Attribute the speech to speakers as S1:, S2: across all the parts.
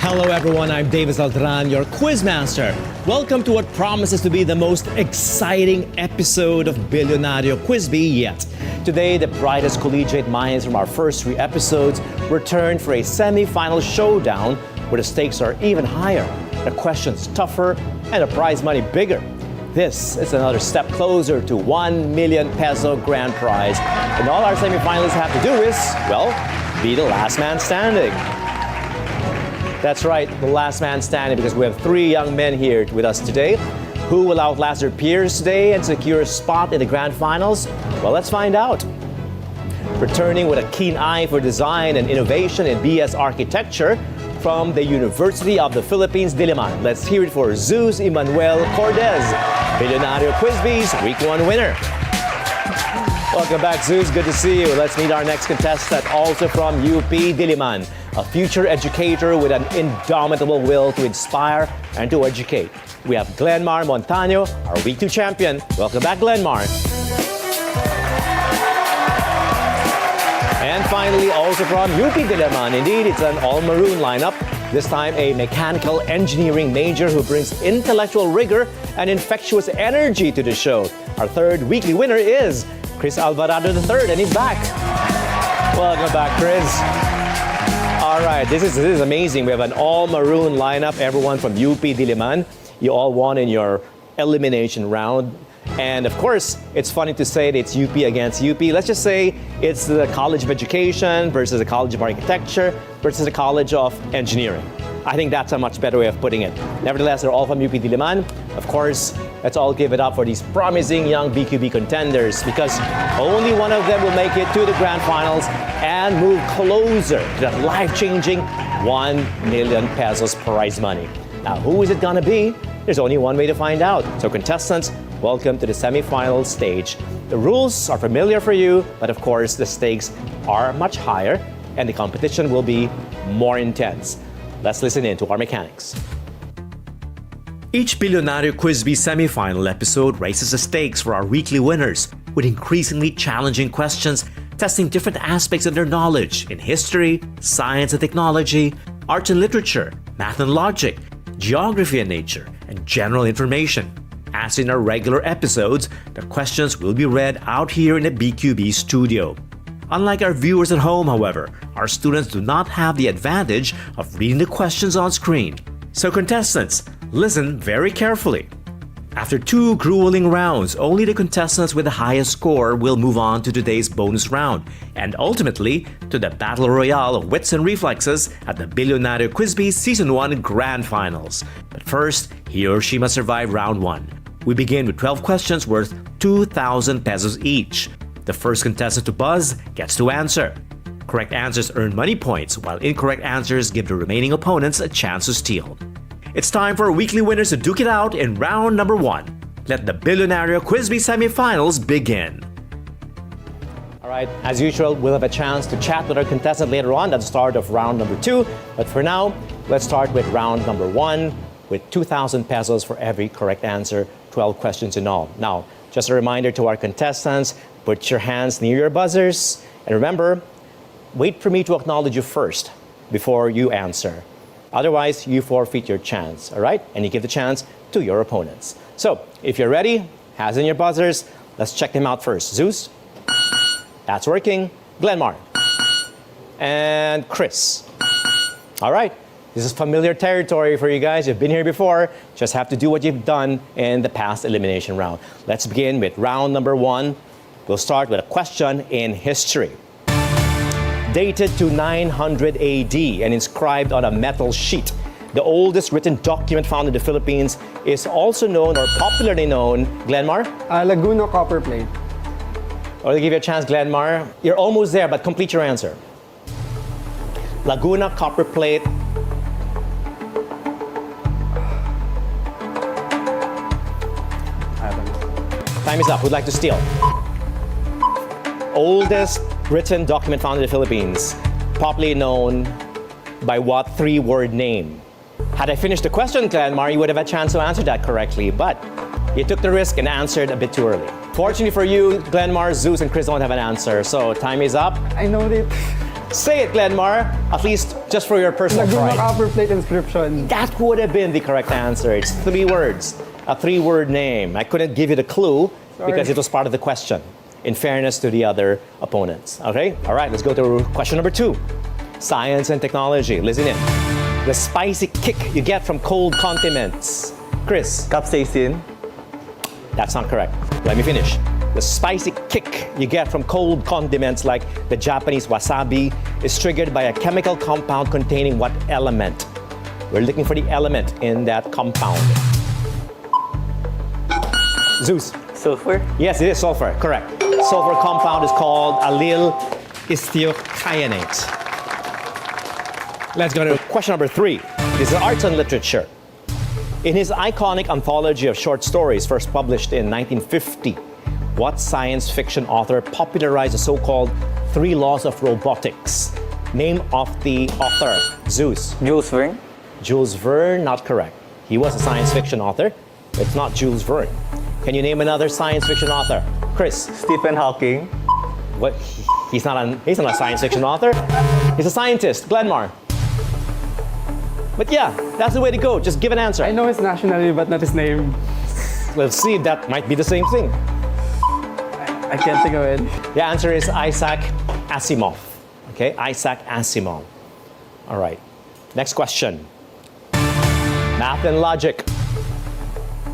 S1: Hello everyone, I'm David Celdran, your Quizmaster. Welcome to what promises to be the most exciting episode of Bilyonaryo Quiz Bee yet. Today, the brightest collegiate minds from our first 3 episodes return for a semi-final showdown where the stakes are even higher, the questions tougher, and the prize money bigger. This is another step closer to 1 million peso grand prize, and all our semi-finalists have to do is, well, be the last man standing. That's right, the last man standing, because we have 3 young men here with us today. Who will outlast their peers today and secure a spot in the grand finals? Well, let's find out. Returning with a keen eye for design and innovation in BS architecture from the University of the Philippines, Diliman. Let's hear it for Zeus, Immanual, Cordez, Bilyonaryo Quiz Bee's Week 1 winner. Welcome back, Zeus. Good to see you. Let's meet our next contestant, also from UP Diliman, a future educator with an indomitable will to inspire and to educate. We have Glenmar Montaño, our Week 2 champion. Welcome back, Glenmar. And finally, also from UP Diliman, indeed, it's an all-maroon lineup. This time, a mechanical engineering major who brings intellectual rigor and infectious energy to the show. Our third weekly winner is Chris Alvarado III, and he's back. Welcome back, Chris. All right, this is amazing. We have an all-maroon lineup, everyone from UP Diliman. You all won in your elimination round. And of course, it's funny to say that it's UP against UP. Let's just say it's the College of Education versus the College of Architecture versus the College of Engineering. I think that's a much better way of putting it. Nevertheless, they're all from UP Diliman. Of course, let's all give it up for these promising young BQB contenders, because only one of them will make it to the grand finals and move closer to that life-changing 1 million pesos prize money. Now, who is it gonna be? There's only one way to find out. So contestants, welcome to the semi-final stage. The rules are familiar for you, but of course, the stakes are much higher and the competition will be more intense. Let's listen in to our mechanics. Each Bilyonaryo Quiz Bee semi-final episode raises the stakes for our weekly winners with increasingly challenging questions testing different aspects of their knowledge in history, science and technology, art and literature, math and logic, geography and nature, and general information. As in our regular episodes, the questions will be read out here in the BQB studio. Unlike our viewers at home, however, our students do not have the advantage of reading the questions on screen. So contestants, listen very carefully. After 2 grueling rounds, only the contestants with the highest score will move on to today's bonus round, and ultimately to the Battle Royale of Wits and Reflexes at the Bilyonaryo Quiz Bee Season 1 Grand Finals. But first, he or she must survive round 1. We begin with 12 questions worth 2,000 pesos each. The first contestant to buzz gets to answer. Correct answers earn money points, while incorrect answers give the remaining opponents a chance to steal. It's time for our weekly winners to duke it out in round number 1. Let the Bilyonaryo Quiz Bee semi-finals begin. All right, as usual, we'll have a chance to chat with our contestant later on at the start of round number 2. But for now, let's start with round number 1 with 2,000 pesos for every correct answer, 12 questions in all. Now, just a reminder to our contestants, put your hands near your buzzers. And remember, wait for me to acknowledge you first before you answer. Otherwise, you forfeit your chance, all right? And you give the chance to your opponents. So, if you're ready, hands in your buzzers, let's check them out first. Zeus? That's working. Glenmar? And Chris? All right. This is familiar territory for you guys. You've been here before. Just have to do what you've done in the past elimination round. Let's begin with round number 1. We'll start with a question in history. Dated to 900 AD and inscribed on a metal sheet, the oldest written document found in the Philippines is also known, or popularly known, Glenmar?
S2: Laguna copperplate.
S1: I'll give you a chance, Glenmar. You're almost there, but complete your answer. Laguna copperplate. Time is up. Who'd like to steal? Oldest written document found in the Philippines, popularly known by what 3-word name? Had I finished the question, Glenmar, you would have a chance to answer that correctly, but you took the risk and answered a bit too early. Fortunately for you, Glenmar, Zeus, and Chris don't have an answer, so time is up.
S2: I know it.
S1: Say it, Glenmar, at least just for your personal
S2: Laguna
S1: pride.
S2: copper plate inscription.
S1: That would have been the correct answer. It's 3 words, a 3-word name. I couldn't give you the clue because it was part of the question, in fairness to the other opponents. Okay? All right, let's go to question number 2. Science and technology. Listen in. The spicy kick you get from cold condiments. Chris.
S3: Capsaicin.
S1: That's not correct. Let me finish. The spicy kick you get from cold condiments like the Japanese wasabi is triggered by a chemical compound containing what element? We're looking for the element in that compound. Zeus.
S3: Sulfur.
S1: Yes, it is sulfur. Correct. Sulfur compound is called allyl isthiocyanates. Let's go to question number 3. This is arts and literature. In his iconic anthology of short stories, first published in 1950, what science fiction author popularized the so-called 3 laws of robotics? Name of the author. Zeus.
S3: Jules Verne.
S1: Jules Verne, not correct. He was a science fiction author. It's not Jules Verne. Can you name another science fiction author? Chris.
S3: Stephen Hawking.
S1: What? He's not a science fiction author. He's a scientist. Glenmar. But yeah, that's the way to go. Just give an answer.
S2: I know his nationality, but not his name.
S1: Let's see if that might be the same thing.
S2: I can't think of it.
S1: The answer is Isaac Asimov. Okay, Isaac Asimov. All right. Next question. Math and logic.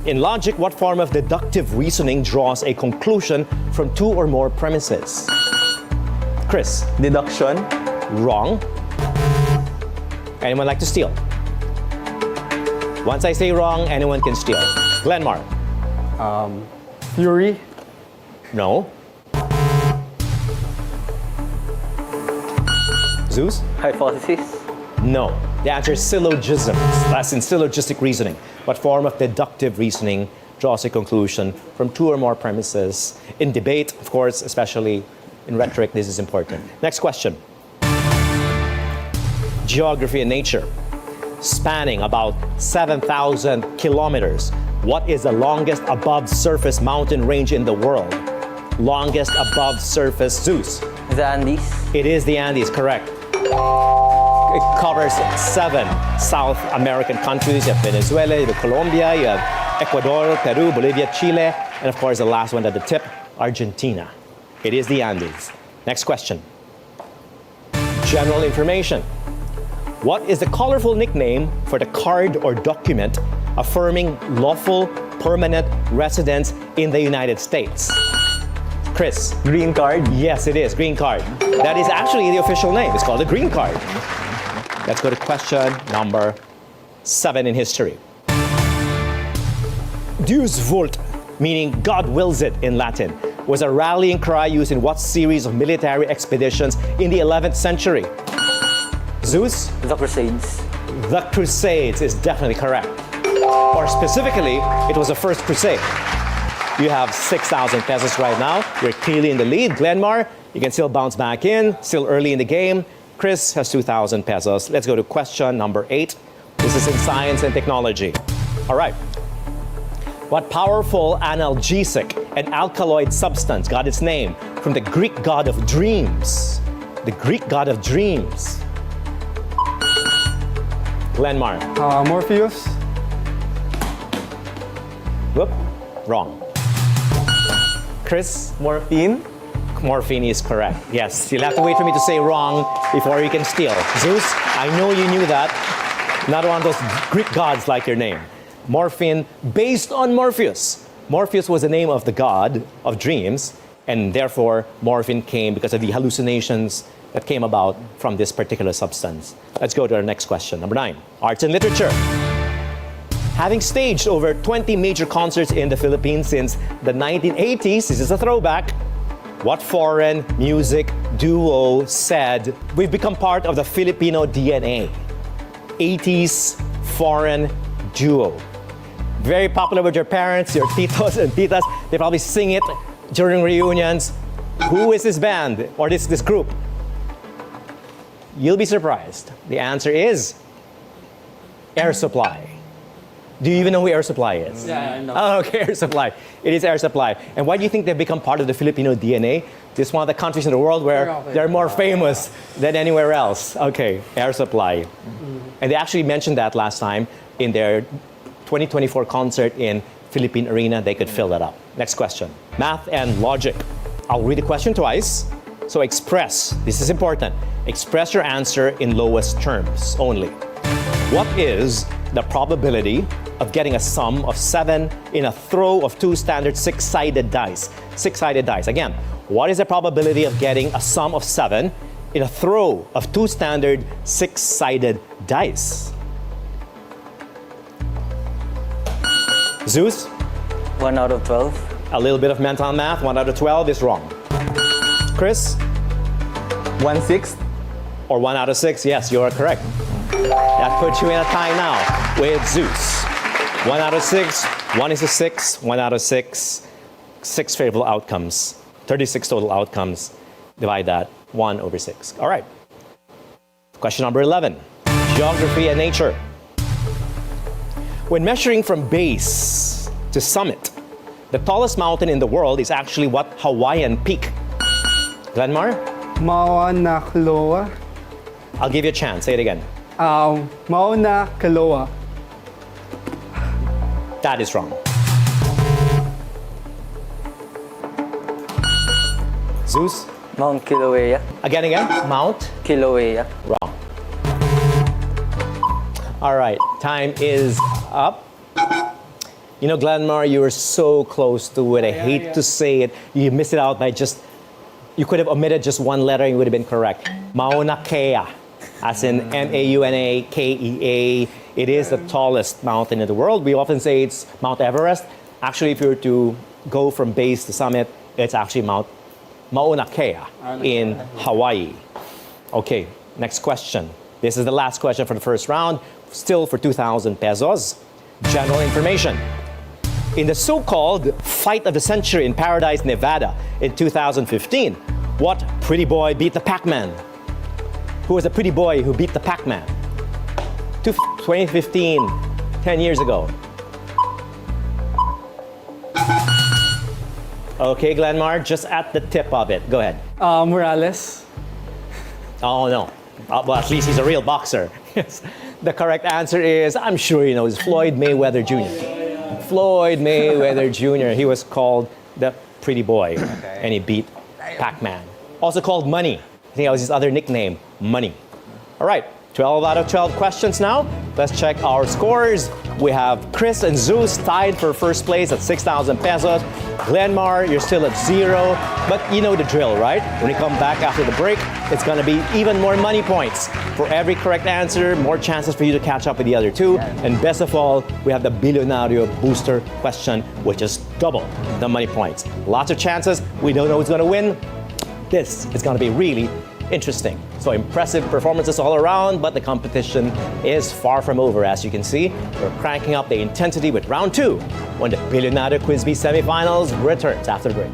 S1: In logic, what form of deductive reasoning draws a conclusion from 2 or more premises? Chris.
S3: Deduction.
S1: Wrong. Anyone like to steal? Once I say wrong, anyone can steal. Glenmar.
S2: Theory.
S1: No. Zeus?
S3: Hypothesis.
S1: No. The answer is syllogisms. That's in syllogistic reasoning. What form of deductive reasoning draws a conclusion from 2 or more premises? In debate, of course, especially in rhetoric, this is important. Next question. Geography and nature. Spanning about 7,000 kilometers, what is the longest above surface mountain range in the world? Longest above surface, Zeus.
S3: The Andes.
S1: It is the Andes, correct. It covers 7 South American countries. You have Venezuela, you have Colombia, you have Ecuador, Peru, Bolivia, Chile, and of course the last one at the tip, Argentina. It is the Andes. Next question. General information. What is the colorful nickname for the card or document affirming lawful permanent residence in the United States? Chris.
S3: Green card.
S1: Yes, it is. Green card. That is actually the official name. It's called a green card. Let's go to question number 7 in history. Deus vult, meaning God wills it in Latin, was a rallying cry used in what series of military expeditions in the 11th century? Zeus?
S3: The Crusades.
S1: The Crusades is definitely correct. Or specifically, it was the First Crusade. You have 6,000 pesos right now. You're clearly in the lead. Glenmar, you can still bounce back in, still early in the game. Chris has 2,000 pesos. Let's go to question number 8. This is in science and technology. All right. What powerful analgesic and alkaloid substance got its name from the Greek god of dreams? The Greek god of dreams. Glenmar.
S2: Morpheus.
S1: Whoop. Wrong. Chris?
S3: Morphine.
S1: Morphine is correct. Yes, you'll have to wait for me to say wrong before you can steal. Zeus, I know you knew that. Not one of those Greek gods like your name. Morphine, based on Morpheus. Morpheus was the name of the god of dreams, and therefore morphine came because of the hallucinations that came about from this particular substance. Let's go to our next question. Number 9, arts and literature. Having staged over 20 major concerts in the Philippines since the 1980s, this is a throwback, what foreign music duo said, "We've become part of the Filipino DNA"? 80s foreign duo. Very popular with your parents, your titos and titas. They probably sing it during reunions. Who is this band or this group? You'll be surprised. The answer is Air Supply. Do you even know who Air Supply is?
S2: Yeah, I know.
S1: Oh, okay, Air Supply. It is Air Supply. And why do you think they've become part of the Filipino DNA? This is one of the countries in the world where they're more famous than anywhere else. Okay, Air Supply. And they actually mentioned that last time in their 2024 concert in Philippine Arena. They could fill that up. Next question. Math and logic. I'll read the question twice. So express, this is important, express your answer in lowest terms only. What is the probability of getting a sum of 7 in a throw of 2 standard 6-sided dice? 6-sided dice. Again, what is the probability of getting a sum of 7 in a throw of 2 standard 6-sided dice? Zeus?
S3: 1 out of 12.
S1: A little bit of mental math. 1 out of 12 is wrong. Chris?
S3: 1/6.
S1: Or 1 out of 6? Yes, you are correct. That puts you in a tie now with Zeus. 1 out of 6, 1 is a 6, 1 out of 6, 6 favorable outcomes, 36 total outcomes. Divide that, 1 over 6. All right. Question number 11, geography and nature. When measuring from base to summit, the tallest mountain in the world is actually what Hawaiian peak? Glenmar?
S2: Mauna Kea.
S1: I'll give you a chance. Say it again.
S2: Mauna Kea.
S1: That is wrong. Zeus?
S3: Mount Kilauea.
S1: Again. Mount?
S3: Kilauea.
S1: Wrong. All right, time is up. You know, Glenmar, you were so close to it. I hate to say it. You missed it out by just, you could have omitted just one letter and you would have been correct. Mauna Kea, as in Maunakea. It is the tallest mountain in the world. We often say it's Mount Everest. Actually, if you were to go from base to summit, it's actually Mauna Kea in Hawaii. Okay, next question. This is the last question for the first round, still for 2,000 pesos. General information. In the so-called fight of the century in Paradise, Nevada in 2015, what pretty boy beat the Pac-Man? Who was the pretty boy who beat the Pac-Man? 2015, 10 years ago. Okay, Glenmar, just at the tip of it. Go ahead.
S2: Morales.
S1: Oh, no. Well, at least he's a real boxer. Yes. The correct answer is, I'm sure you know, is Floyd Mayweather Jr. Floyd Mayweather Jr. He was called the pretty boy, and he beat Pac-Man. Also called Money. I think that was his other nickname, Money. All right, 12 out of 12 questions now. Let's check our scores. We have Chris and Zeus tied for first place at 6,000 pesos. Glenmar, you're still at 0, but you know the drill, right? When we come back after the break, it's gonna be even more money points. For every correct answer, more chances for you to catch up with the other two. And best of all, we have the Bilyonaryo booster question, which is double the money points. Lots of chances. We don't know who's gonna win. This is gonna be really interesting. So impressive performances all around, but the competition is far from over. As you can see, we're cranking up the intensity with round 2 when the Bilyonaryo Quiz Bee semifinals returns after the break.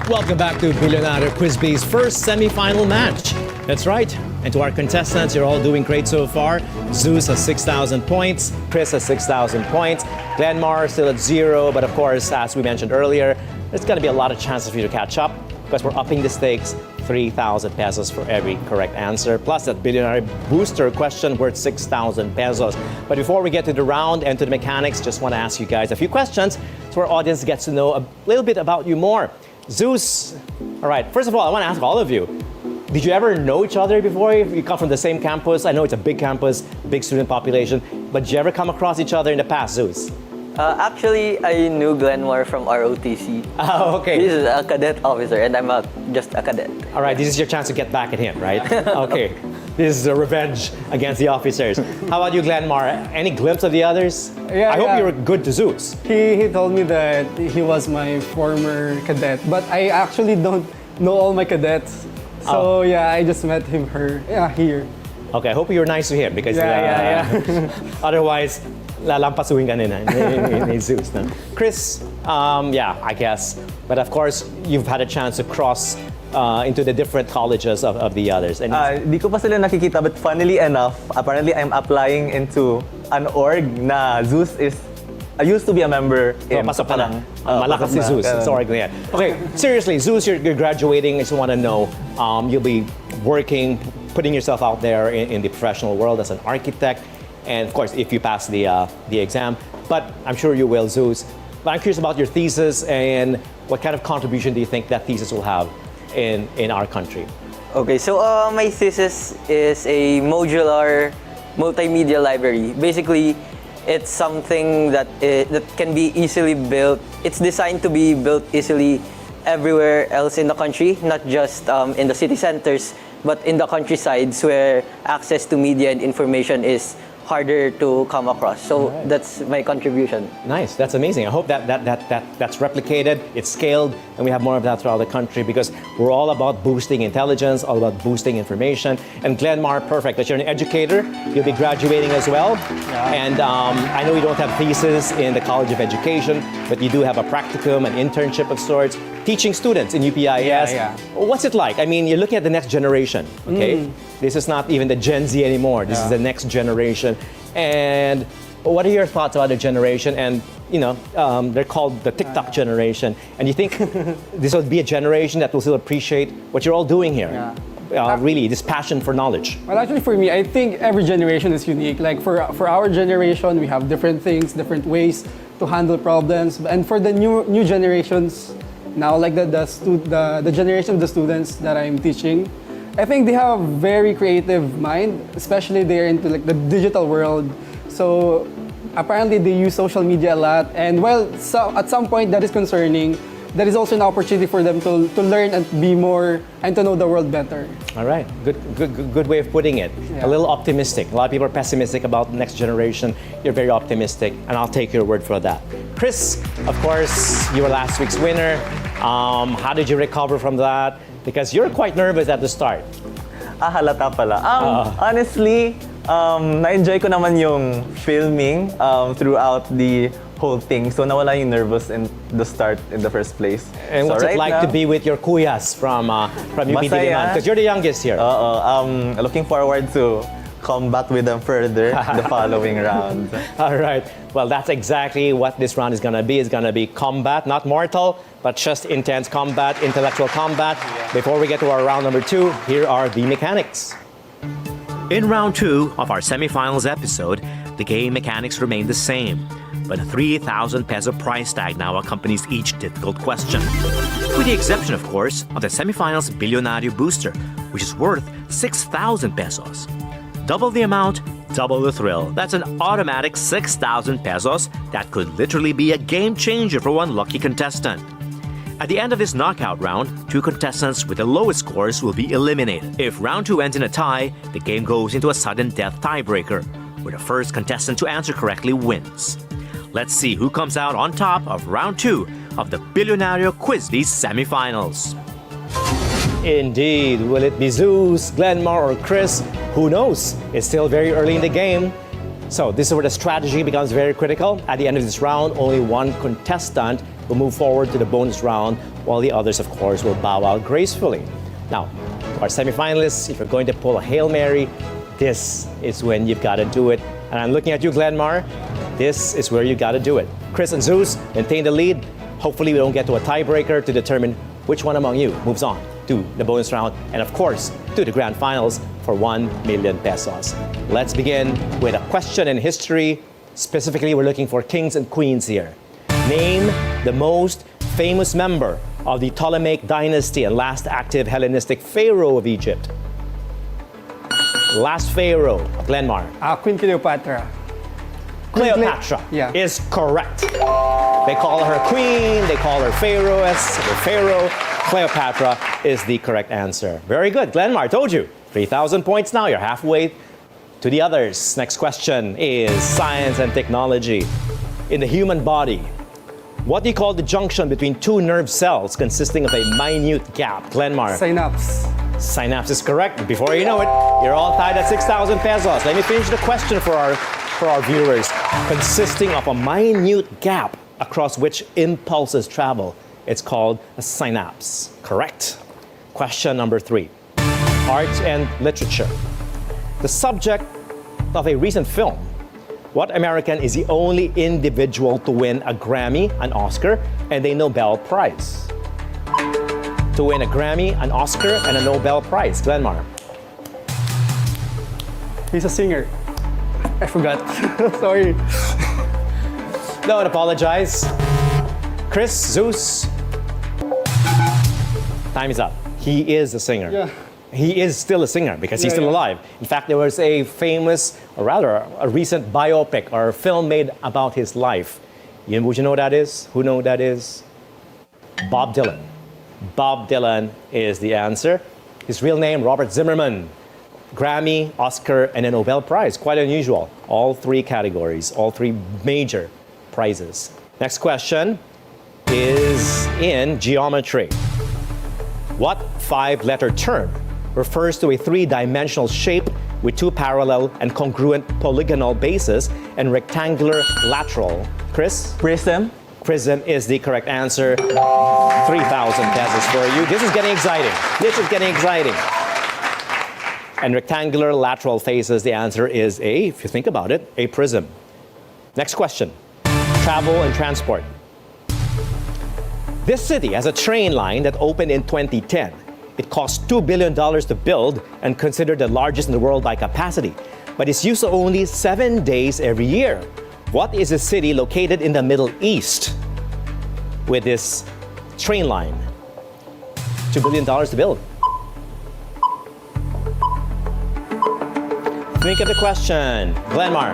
S1: Welcome back to Bilyonaryo Quiz Bee's first semi-final match. That's right. And to our contestants, you're all doing great so far. Zeus has 6,000 points. Chris has 6,000 points. Glenmar still at 0. But of course, as we mentioned earlier, there's going to be a lot of chances for you to catch up because we're upping the stakes. 3,000 pesos for every correct answer. Plus that Bilyonaryo booster question worth 6,000 pesos. But before we get to the round and to the mechanics, just want to ask you guys a few questions so our audience gets to know a little bit about you more. Zeus, all right, first of all, I want to ask all of you, did you ever know each other before? You come from the same campus. I know it's a big campus, big student population, but did you ever come across each other in the past, Zeus?
S3: Actually, I knew Glenmar from ROTC.
S1: Oh, okay.
S3: He's a cadet officer, and I'm just a cadet.
S1: All right, this is your chance to get back at him, right? Okay, this is a revenge against the officers. How about you, Glenmar? Any glimpse of the others?
S2: Yeah,
S1: I hope you were good to Zeus.
S2: He told me that he was my former cadet, but I actually don't know all my cadets. So yeah, I just met him here.
S1: Okay, I hope you're nice to him because otherwise, lalampasuhin ka ni Zeus. No? Chris, I guess. But of course, you've had a chance to cross into the different colleges of the others. And
S4: Di ko pa sila nakikita, but funnily enough, apparently I'm applying into an org na Zeus is. I used to be a member in...
S1: pasok ka na. Malakas si Zeus. It's org na yan. Okay, seriously, Zeus, you're graduating. I just want to know, you'll be working, putting yourself out there in the professional world as an architect. And of course, if you pass the exam. But I'm sure you will, Zeus. But I'm curious about your thesis and what kind of contribution do you think that thesis will have in our country?
S3: Okay, so my thesis is a modular multimedia library. Basically, it's something that can be easily built. It's designed to be built easily everywhere else in the country, not just in the city centers, but in the countrysides where access to media and information is harder to come across. So that's my contribution.
S1: Nice, that's amazing. I hope that's replicated, it's scaled, and we have more of that throughout the country because we're all about boosting intelligence, all about boosting information. And Glenmar, perfect, that you're an educator, you'll be graduating as well. And I know you don't have thesis in the College of Education, but you do have a practicum, an internship of sorts, teaching students in UPIS. What's it like? I mean, you're looking at the next generation, okay? This is not even the Gen Z anymore. This is the next generation. And what are your thoughts about the generation? And you know, they're called the TikTok generation. And you think this will be a generation that will still appreciate what you're all doing here? Really, this passion for knowledge.
S2: Well, actually, for me, I think every generation is unique. Like for our generation, we have different things, different ways to handle problems. And for the new generations now, like the generation of the students that I'm teaching, I think they have a very creative mind, especially they're into like the digital world. So apparently they use social media a lot, and at some point that is concerning, that is also an opportunity for them to learn and be more and to know the world better.
S1: All right, good way of putting it. A little optimistic. A lot of people are pessimistic about the next generation. You're very optimistic, and I'll take your word for that. Chris, of course, you were last week's winner. How did you recover from that? Because you're quite nervous at the start.
S4: Halata pala. Honestly, na-enjoy ko naman yung filming throughout the whole thing. So nawala yung nervous in the start in the first place.
S1: And
S4: so
S1: what's it like to be with your kuyas from UP Diliman? Because you're the youngest here.
S4: Looking forward to combat with them further the following round.
S1: All right. Well, that's exactly what this round is going to be. It's going to be combat, not mortal, but just intense combat, intellectual combat. Before we get to our round number 2, here are the mechanics. In round 2 of our semifinals episode, the game mechanics remain the same, but a 3,000 peso price tag now accompanies each difficult question. With the exception, of course, of the semifinals Bilyonaryo booster, which is worth 6,000 pesos. Double the amount, double the thrill. That's an automatic 6,000 pesos that could literally be a game changer for one lucky contestant. At the end of this knockout round, 2 contestants with the lowest scores will be eliminated. If round 2 ends in a tie, the game goes into a sudden death tiebreaker, where the first contestant to answer correctly wins. Let's see who comes out on top of round 2 of the Bilyonaryo Quiz Bee semifinals. Indeed. Will it be Zeus, Glenmar, or Chris? Who knows? It's still very early in the game. So this is where the strategy becomes very critical. At the end of this round, only one contestant will move forward to the bonus round, while the others, of course, will bow out gracefully. Now, to our semifinalists, if you're going to pull a Hail Mary, this is when you've got to do it. And I'm looking at you, Glenmar. This is where you got to do it. Chris and Zeus maintain the lead. Hopefully we don't get to a tiebreaker to determine which one among you moves on to the bonus round, and of course, to the grand finals for 1 million pesos. Let's begin with a question in history. Specifically, we're looking for kings and queens here. Name the most famous member of the Ptolemaic dynasty and last active Hellenistic pharaoh of Egypt. Last pharaoh, Glenmar.
S2: Queen Cleopatra.
S1: Cleopatra is correct. They call her queen, they call her pharaohess, or pharaoh. Cleopatra is the correct answer. Very good, Glenmar, I told you. 3,000 points now, you're halfway to the others. Next question is science and technology. In the human body, what do you call the junction between 2 nerve cells consisting of a minute gap? Glenmar.
S2: Synapse.
S1: Synapse is correct. Before you know it, you're all tied at 6,000 pesos. Let me finish the question for our viewers. Consisting of a minute gap across which impulses travel. It's called a synapse. Correct. Question number 3. Art and literature. The subject of a recent film. What American is the only individual to win a Grammy, an Oscar, and a Nobel Prize? To win a Grammy, an Oscar, and a Nobel Prize. Glenmar.
S2: He's a singer. I forgot. Sorry.
S1: Don't apologize. Chris, Zeus. Time is up. He is a singer.
S2: Yeah.
S1: He is still a singer because he's still alive. In fact, there was a famous, or rather, a recent biopic or film made about his life. Would you know what that is? Who know what that is? Bob Dylan. Bob Dylan is the answer. His real name, Robert Zimmerman. Grammy, Oscar, and a Nobel Prize. Quite unusual. All 3 categories, all 3 major prizes. Next question is in geometry. What 5-letter term refers to a 3-dimensional shape with 2 parallel and congruent polygonal bases and rectangular lateral? Chris?
S4: Prism.
S1: Prism is the correct answer. 3,000 pesos for you. This is getting exciting. This is getting exciting. And rectangular lateral faces, the answer is if you think about it, a prism. Next question. Travel and transport. This city has a train line that opened in 2010. It cost $2 billion to build and considered the largest in the world by capacity. But it's used only 7 days every year. What is a city located in the Middle East with this train line? $2 billion to build. Think of the question. Glenmar.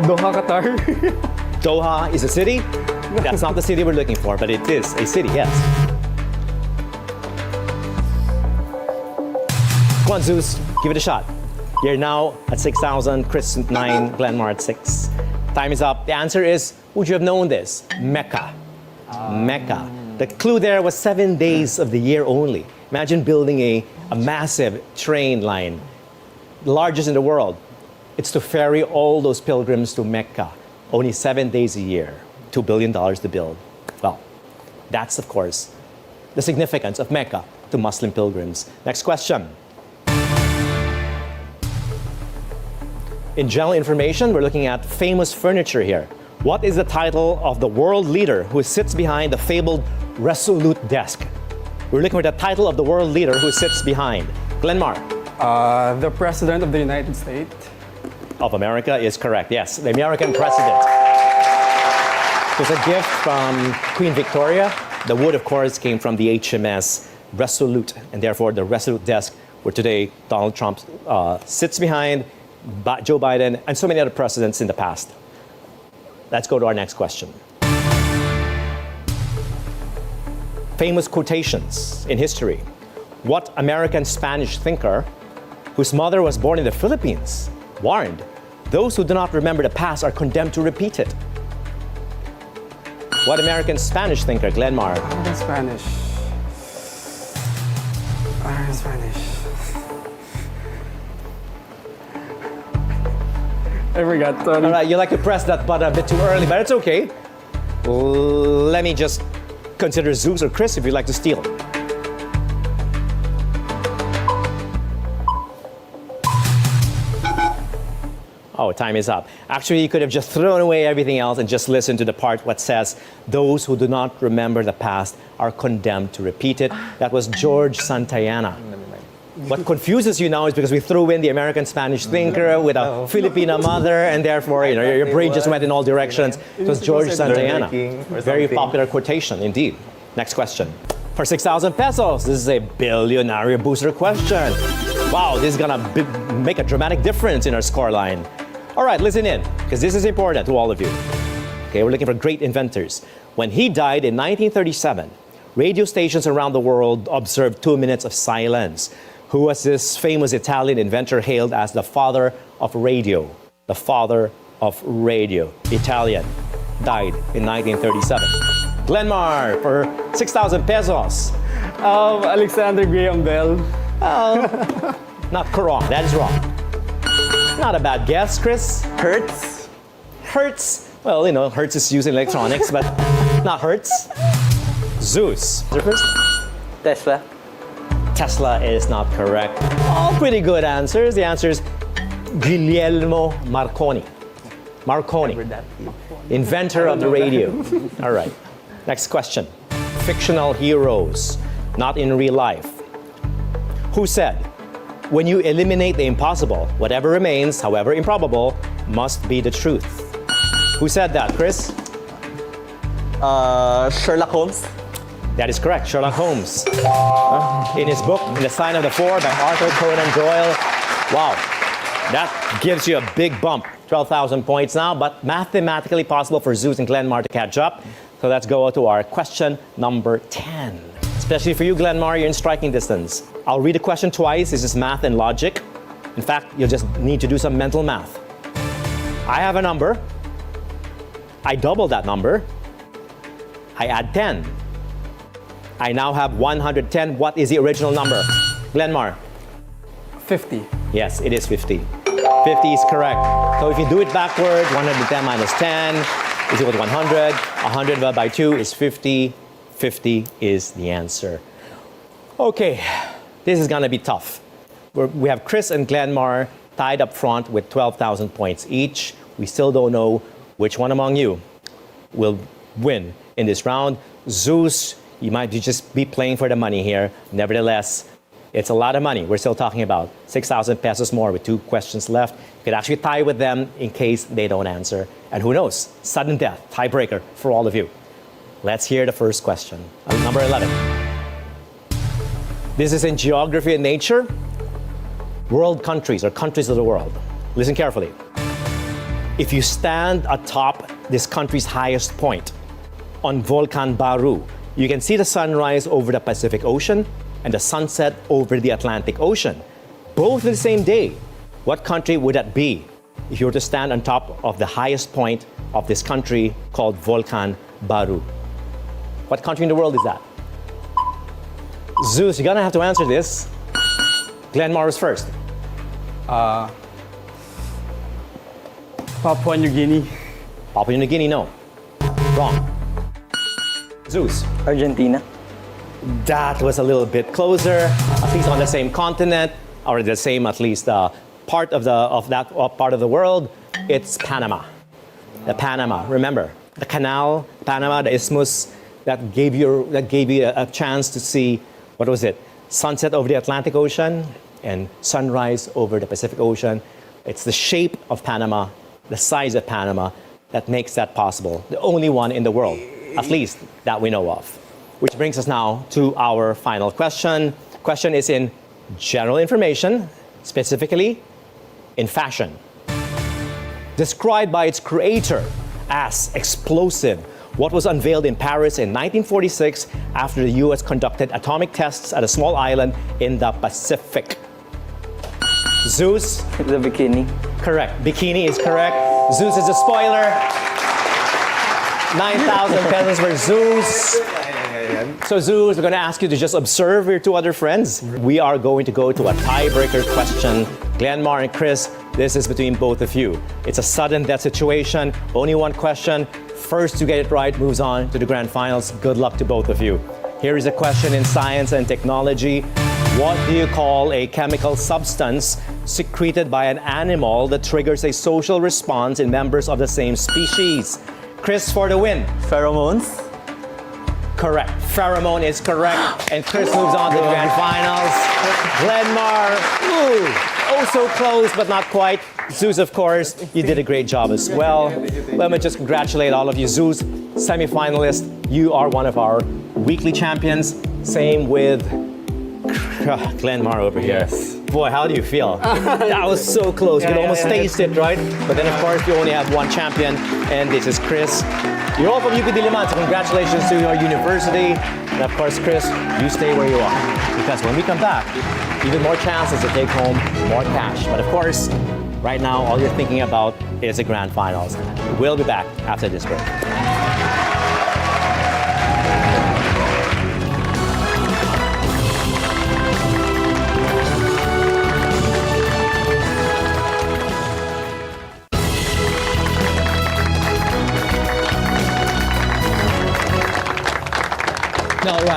S2: Doha, Qatar.
S1: Doha is a city? That's not the city we're looking for, but it is a city, yes. Come on, Zeus, give it a shot. You're now at 6,000, Chris at 9, Glenmar at 6. Time is up. The answer is, would you have known this? Mecca. Mecca. The clue there was 7 days of the year only. Imagine building a massive train line, the largest in the world. It's to ferry all those pilgrims to Mecca. Only 7 days a year, $2 billion to build. Well, that's, of course, the significance of Mecca to Muslim pilgrims. Next question. In general information, we're looking at famous furniture here. What is the title of the world leader who sits behind the fabled Resolute desk? We're looking for the title of the world leader who sits behind. Glenmar.
S2: The President of the United States.
S1: Of America is correct. Yes, the American president. It was a gift from Queen Victoria. The wood, of course, came from the HMS Resolute, and therefore the Resolute desk where today Donald Trump sits behind, Joe Biden, and so many other presidents in the past. Let's go to our next question. Famous quotations in history. What American Spanish thinker, whose mother was born in the Philippines, warned, those who do not remember the past are condemned to repeat it? What American Spanish thinker, Glenmar?
S2: Spanish. Spanish. I forgot. Sorry.
S1: All right, you like to press that button a bit too early, but it's okay. Let me just consider Zeus or Chris if you'd like to steal. Oh, time is up. Actually, you could have just thrown away everything else and just listened to the part what says, those who do not remember the past are condemned to repeat it. That was George Santayana. What confuses you now is because we threw in the American Spanish thinker with a Filipina mother, and therefore your brain just went in all directions. It was George Santayana. Very popular quotation, indeed. Next question. For 6,000 pesos, this is a Bilyonaryo booster question. Wow, this is gonna make a dramatic difference in our scoreline. All right, listen in, because this is important to all of you. Okay, we're looking for great inventors. When he died in 1937, radio stations around the world observed 2 minutes of silence. Who was this famous Italian inventor hailed as the father of radio? The father of radio. Italian. Died in 1937. Glenmar for 6,000 pesos.
S2: Alexander Graham Bell.
S1: Not correct. That is wrong. Not a bad guess, Chris.
S4: Hertz?
S1: Hertz. Well, you know, Hertz is used in electronics, but not Hertz. Zeus.
S3: Tesla.
S1: Tesla is not correct. All pretty good answers. The answer is Guglielmo Marconi. Marconi, inventor of the radio. All right. Next question. Fictional heroes, not in real life. Who said, when you eliminate the impossible, whatever remains, however improbable, must be the truth? Who said that, Chris?
S4: Sherlock Holmes?
S1: That is correct, Sherlock Holmes. In his book, In the Sign of the Four by Arthur Conan Doyle. Wow, that gives you a big bump. 12,000 points now, but mathematically possible for Zeus and Glenmar to catch up. So let's go to our question number 10. Especially for you, Glenmar, you're in striking distance. I'll read the question twice. This is math and logic. In fact, you'll just need to do some mental math. I have a number. I double that number. I add 10. I now have 110. What is the original number? Glenmar.
S2: 50.
S1: Yes, it is 50. 50 is correct. So if you do it backward, 110 minus 10 is equal to 100. 100 divided by 2 is 50. 50 is the answer. Okay, this is gonna be tough. We have Chris and Glenmar tied up front with 12,000 points each. We still don't know which one among you will win in this round. Zeus, you might just be playing for the money here. Nevertheless, it's a lot of money. We're still talking about 6,000 pesos more with 2 questions left. You could actually tie with them in case they don't answer. And who knows, sudden death, tiebreaker for all of you. Let's hear the first question. Number 11. This is in geography and nature. World countries, or countries of the world. Listen carefully. If you stand atop this country's highest point on Volcan Baru, you can see the sunrise over the Pacific Ocean and the sunset over the Atlantic Ocean, both in the same day. What country would that be if you were to stand on top of the highest point of this country called Volcan Baru? What country in the world is that? Zeus, you're gonna have to answer this. Glenmar is first.
S2: Papua New Guinea.
S1: Papua New Guinea, no. Wrong. Zeus.
S3: Argentina.
S1: That was a little bit closer, at least on the same continent, or the same, at least, part of that part of the world. It's Panama. The Panama, remember, the canal, Panama, the isthmus, that gave you a chance to see, what was it? Sunset over the Atlantic Ocean and sunrise over the Pacific Ocean. It's the shape of Panama, the size of Panama, that makes that possible. The only one in the world, at least that we know of. Which brings us now to our final question. Question is in general information, specifically in fashion. Described by its creator as explosive, what was unveiled in Paris in 1946 after the US conducted atomic tests at a small island in the Pacific? Zeus?
S3: The bikini.
S1: Correct. Bikini is correct. Zeus is a spoiler. 9,000 pesos for Zeus. So Zeus, we're going to ask you to just observe your 2 other friends. We are going to go to a tiebreaker question. Glenmar and Chris, this is between both of you. It's a sudden death situation. Only 1 question. First to get it right moves on to the grand finals. Good luck to both of you. Here is a question in science and technology. What do you call a chemical substance secreted by an animal that triggers a social response in members of the same species? Chris for the win.
S4: Pheromones?
S1: Correct. Pheromone is correct. And Chris moves on to the grand finals. Glenmar, oh so close, but not quite. Zeus, of course, you did a great job as well. Let me just congratulate all of you. Zeus, semi-finalist, you are one of our weekly champions. Same with Glenmar over here.
S4: Yes.
S1: Boy, how do you feel? That was so close. You could almost taste it, right? But then, of course, you only have 1 champion, and this is Chris. You're all from UP Diliman, so congratulations to your university. And of course, Chris, you stay where you are. Because when we come back, even more chances to take home more cash. But of course, right now, all you're thinking about is the grand finals. We'll be back after this break.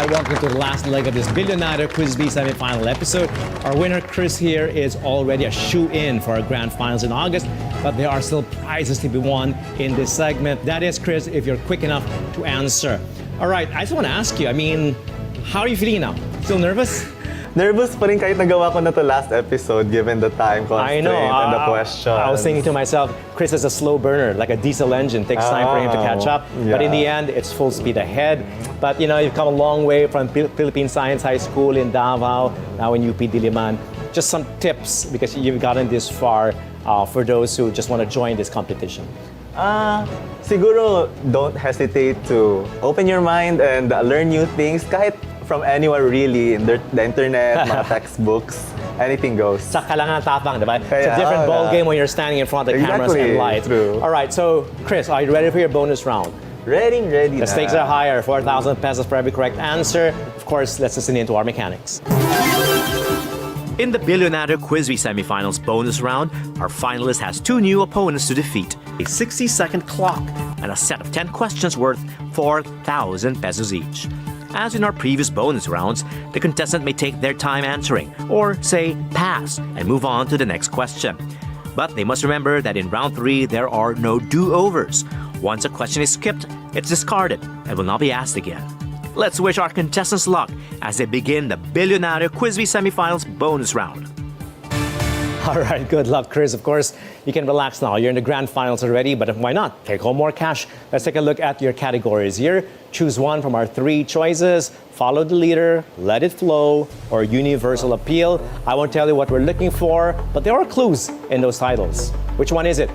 S1: right, welcome to the last leg of this Bilyonaryo Quiz Bee semi-final episode. Our winner, Chris, here is already a shoe-in for our grand finals in August, but there are still prizes to be won in this segment. That is, Chris, if you're quick enough to answer. All right, I just want to ask you, how are you feeling now? Still nervous?
S4: Nervous pa rin kahit nagawa ko na to last episode given the time
S1: I
S4: constraint
S1: know.
S4: and the questions.
S1: I was thinking to myself, Chris is a slow burner, like a diesel engine. Takes time for him to catch up. But in the end, it's full speed ahead. But you've come a long way from Philippine Science High School in Davao, now in UP Diliman. Just some tips, because you've gotten this far, for those who just want to join this competition.
S4: Siguro, don't hesitate to open your mind and learn new things kahit from anywhere really, the internet, mga textbooks, anything goes.
S1: Saka lang ang tapang, diba? It's a
S4: Kaya,
S1: different ball game when you're standing in front of the cameras and lights.
S4: True.
S1: All right, so Chris, are you ready for your bonus round?
S4: Ready
S1: The stakes are higher, 4,000 pesos for every correct answer. Of course, let's listen into our mechanics. In the Bilyonaryo Quiz Bee semifinals bonus round, our finalist has two new opponents to defeat. A 60-second clock and a set of 10 questions worth 4,000 pesos each. As in our previous bonus rounds, the contestant may take their time answering, or say pass, and move on to the next question. But they must remember that in round 3, there are no do-overs. Once a question is skipped, it's discarded and will not be asked again. Let's wish our contestants luck as they begin the Bilyonaryo Quiz Bee semifinals bonus round. All right, good luck, Chris. Of course, you can relax now. You're in the grand finals already, but why not? Take home more cash. Let's take a look at your categories here. Choose one from our 3 choices. Follow the leader, let it flow, or universal appeal. I won't tell you what we're looking for, but there are clues in those titles. Which one is it?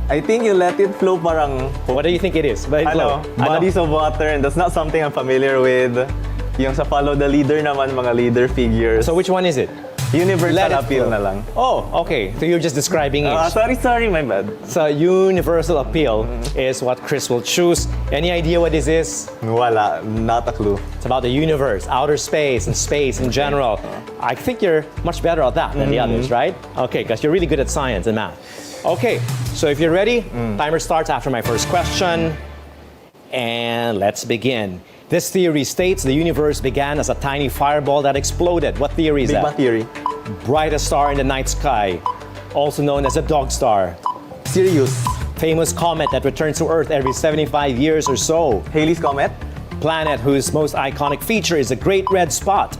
S4: I think you let it flow parang...
S1: What do you think it is? Let it flow.
S4: Bodies of water, and that's not something I'm familiar with. Yung sa follow the leader naman, mga leader figures.
S1: So which one is it?
S4: Universal appeal na lang.
S1: Oh, okay. So you're just describing it.
S4: Sorry, my bad.
S1: So universal appeal is what Chris will choose. Any idea what this is?
S4: Wala, not a clue.
S1: It's about the universe, outer space, and space in general. I think you're much better at that than the others, right? Okay, because you're really good at science and math. Okay, so if you're ready, timer starts after my first question. And let's begin. This theory states the universe began as a tiny fireball that exploded. What theory is
S4: Big
S1: that?
S4: Bang Theory.
S1: Brightest star in the night sky, also known as a dog star.
S4: Sirius.
S1: Famous comet that returns to Earth every 75 years or so.
S4: Halley's Comet.
S1: Planet whose most iconic feature is a great red spot.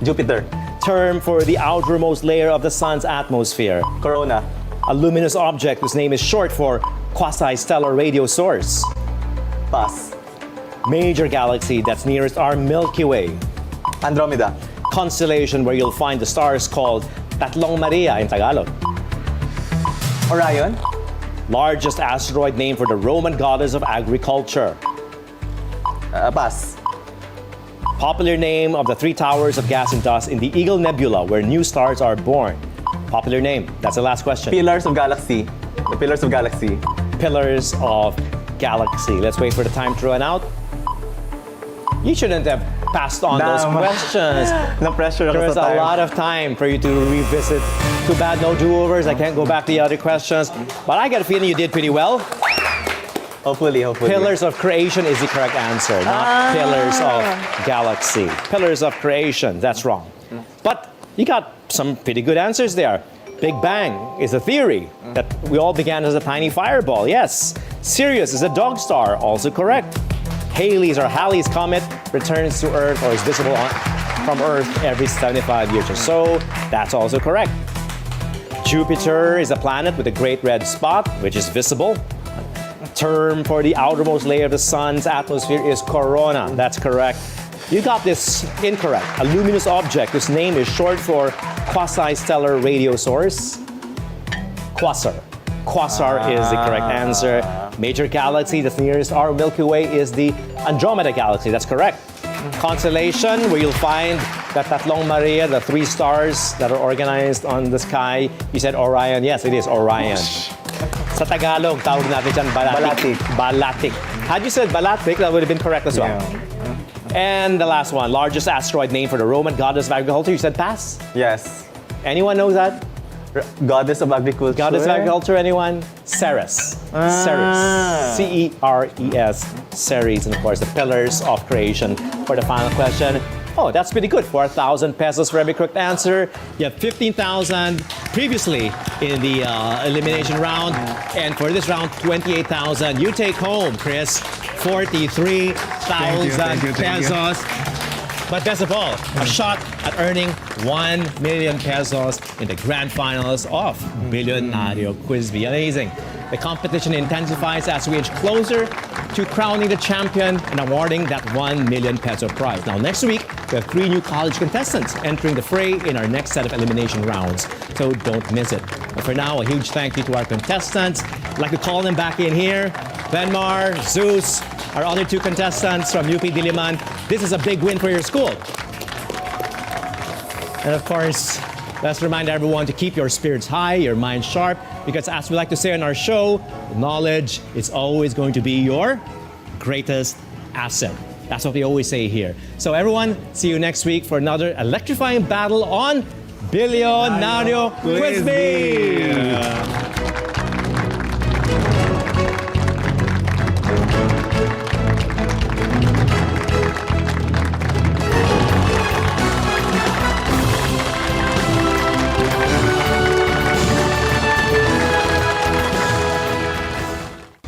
S4: Jupiter.
S1: Term for the outermost layer of the sun's atmosphere.
S4: Corona.
S1: A luminous object whose name is short for quasi-stellar radio source.
S4: Pass.
S1: Major galaxy that's nearest our Milky Way.
S4: Andromeda.
S1: Constellation where you'll find the stars called Tatlong Maria in Tagalog.
S4: Orion.
S1: Largest asteroid named for the Roman goddess of agriculture.
S4: Pass.
S1: Popular name of the 3 towers of gas and dust in the Eagle Nebula where new stars are born. Popular name. That's the last question.
S4: Pillars of Galaxy. The Pillars of Galaxy.
S1: Pillars of Galaxy. Let's wait for the time to run out. You shouldn't have passed on those questions.
S4: Na-pressure ako
S1: There was
S4: sa time.
S1: a lot of time for you to revisit. Too bad, no do-overs. I can't go back to the other questions. But I get a feeling you did pretty well.
S4: Hopefully.
S1: Pillars of Creation is the correct answer, not Pillars of Galaxy. Pillars of Creation, that's wrong. But you got some pretty good answers there. Big Bang is a theory that we all began as a tiny fireball. Yes. Sirius is a dog star, also correct. Halley's Comet returns to Earth or is visible from Earth every 75 years or so. That's also correct. Jupiter is a planet with a great red spot, which is visible. Term for the outermost layer of the sun's atmosphere is corona. That's correct. You got this incorrect. A luminous object whose name is short for quasi-stellar radio source. Quasar. Quasar is the correct answer. Major galaxy that's nearest our Milky Way is the Andromeda galaxy. That's correct. Constellation, where you'll find the Tatlong Maria, the 3 stars that are organized on the sky. You said Orion. Yes, it is Orion. Sa Tagalog, tawag natin dyan balatik. Balatik. Had you said balatik, that would have been correct as well.
S4: Yeah.
S1: And the last one, largest asteroid named for the Roman goddess of agriculture. You said pass?
S4: Yes.
S1: Anyone knows that?
S4: Goddess of Agriculture.
S1: Goddess of Agriculture, anyone? Ceres. Ceres. C-E-R-E-S. Ceres, and of course, the pillars of creation. For the final question, oh, that's pretty good. 4,000 pesos for every correct answer. You have 15,000 previously in the elimination round. And for this round, 28,000. You take home, Chris, 43,000 pesos. But best of all, a shot at earning 1 million pesos in the grand finals of Bilyonaryo Quiz Bee. Amazing. The competition intensifies as we inch closer to crowning the champion and awarding that 1 million peso prize. Now, next week, we have 3 new college contestants entering the fray in our next set of elimination rounds. So don't miss it. But for now, a huge thank you to our contestants. I'd like to call them back in here. Glenmar, Zeus, our other 2 contestants from UP Diliman. This is a big win for your school. And of course, let's remind everyone to keep your spirits high, your mind sharp, because as we like to say on our show, knowledge is always going to be your greatest asset. That's what we always say here. So everyone, see you next week for another electrifying battle on Bilyonaryo Quiz Bee.